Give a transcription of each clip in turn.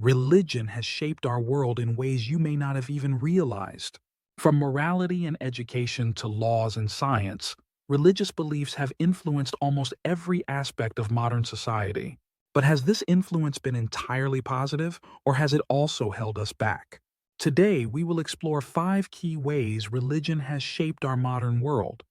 Religion has shaped our world in ways you may not have even realized. From morality and education to laws and science, religious beliefs have influenced almost every aspect of modern society. But has this influence been entirely positive, or has it also held us back? Today, we will explore 5 key ways religion has shaped our modern world,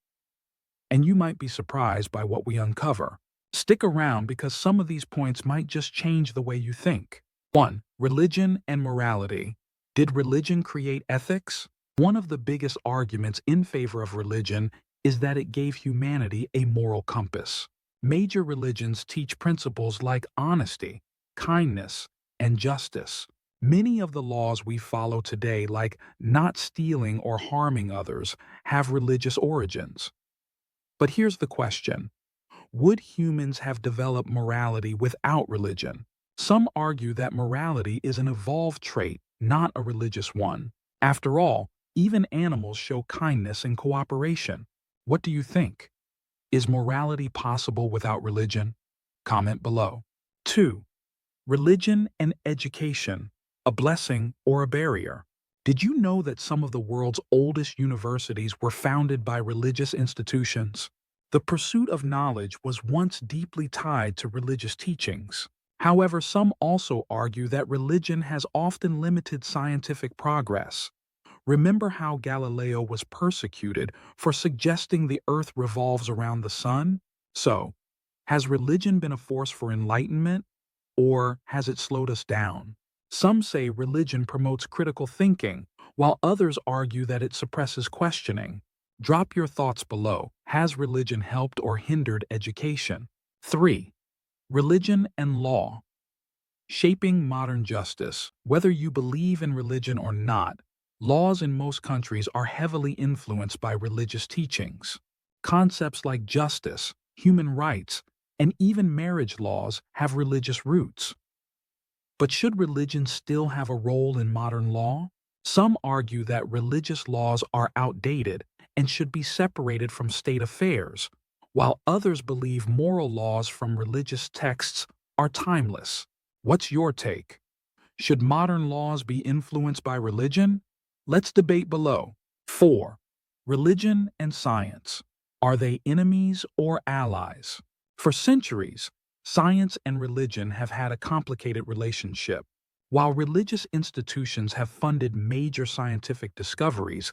and you might be surprised by what we uncover. Stick around because some of these points might just change the way you think. 1. Religion and morality. Did religion create ethics? One of the biggest arguments in favor of religion is that it gave humanity a moral compass. Major religions teach principles like honesty, kindness, and justice. Many of the laws we follow today, like not stealing or harming others, have religious origins. But here's the question. Would humans have developed morality without religion? Some argue that morality is an evolved trait, not a religious one. After all, even animals show kindness and cooperation. What do you think? Is morality possible without religion? Comment below. 2. Religion and education, a blessing or a barrier. Did you know that some of the world's oldest universities were founded by religious institutions? The pursuit of knowledge was once deeply tied to religious teachings. However, some also argue that religion has often limited scientific progress. Remember how Galileo was persecuted for suggesting the Earth revolves around the sun? So, has religion been a force for enlightenment, or has it slowed us down? Some say religion promotes critical thinking, while others argue that it suppresses questioning. Drop your thoughts below. Has religion helped or hindered education? 3. Religion and law. Shaping modern justice. Whether you believe in religion or not, laws in most countries are heavily influenced by religious teachings. Concepts like justice, human rights, and even marriage laws have religious roots. But should religion still have a role in modern law? Some argue that religious laws are outdated and should be separated from state affairs, while others believe moral laws from religious texts are timeless. What's your take? Should modern laws be influenced by religion? Let's debate below. 4. Religion and science. Are they enemies or allies? For centuries, science and religion have had a complicated relationship. While religious institutions have funded major scientific discoveries,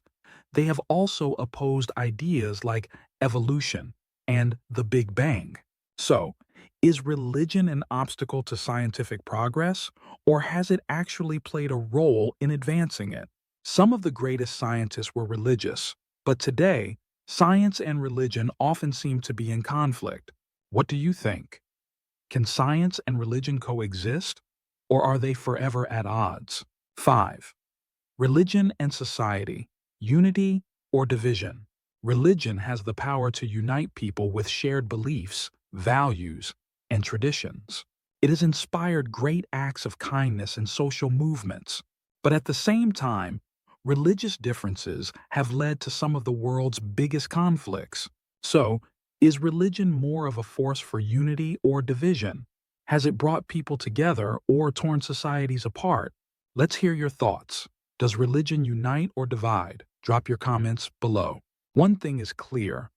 they have also opposed ideas like evolution and the Big Bang. So, is religion an obstacle to scientific progress, or has it actually played a role in advancing it? Some of the greatest scientists were religious, but today, science and religion often seem to be in conflict. What do you think? Can science and religion coexist, or are they forever at odds? 5. Religion and society. Unity or division? Religion has the power to unite people with shared beliefs, values, and traditions. It has inspired great acts of kindness and social movements. But at the same time, religious differences have led to some of the world's biggest conflicts. So, is religion more of a force for unity or division? Has it brought people together or torn societies apart? Let's hear your thoughts. Does religion unite or divide? Drop your comments below. One thing is clear.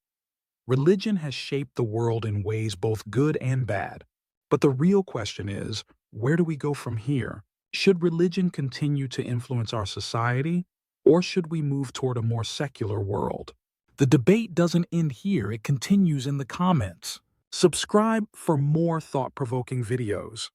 Religion has shaped the world in ways both good and bad. But the real question is, where do we go from here? Should religion continue to influence our society, or should we move toward a more secular world? The debate doesn't end here, it continues in the comments. Subscribe for more thought-provoking videos.